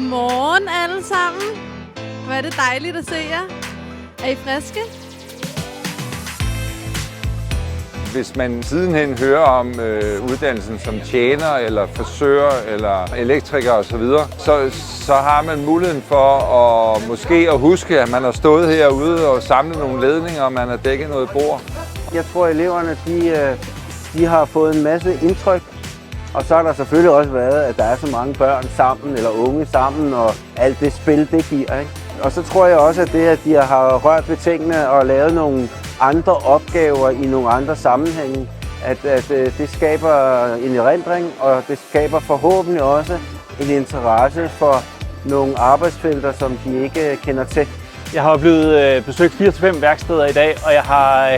Godmorgen alle sammen. Hvor er det dejligt at se jer. Er I friske? Hvis man sidenhen hører om uddannelsen som tjener, eller frisør, eller elektriker osv., så har man muligheden for at måske at huske, at man har stået herude og samlet nogle ledninger, og man har dækket noget bord. Jeg tror, at eleverne de har fået en masse indtryk, og så har der selvfølgelig også været, at der er så mange børn sammen, eller unge sammen, og alt det spil, det giver. Ikke? Og så tror jeg også, at det, at de har rørt ved tingene og lavet nogle andre opgaver i nogle andre sammenhænge, at det skaber en erindring, og det skaber forhåbentlig også en interesse for nogle arbejdsfelter, som de ikke kender til. Jeg har blevet besøgt 4-5 værksteder i dag, og jeg har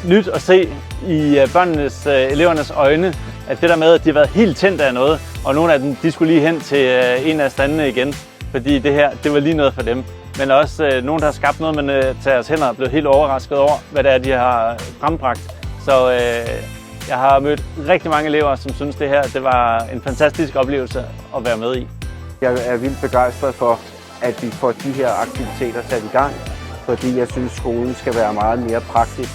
nyt at se i elevernes øjne, at det der med, at de har været helt tændt af noget, og nogle af dem, de skulle lige hen til en af standene igen, fordi det her, det var lige noget for dem. Men også nogen, der har skabt noget med deres hænder, er blevet helt overrasket over, hvad det er, de har frembragt. Så jeg har mødt rigtig mange elever, som synes, det her det var en fantastisk oplevelse at være med i. Jeg er vildt begejstret for, at vi får de her aktiviteter sat i gang, fordi jeg synes, skolen skal være meget mere praktisk.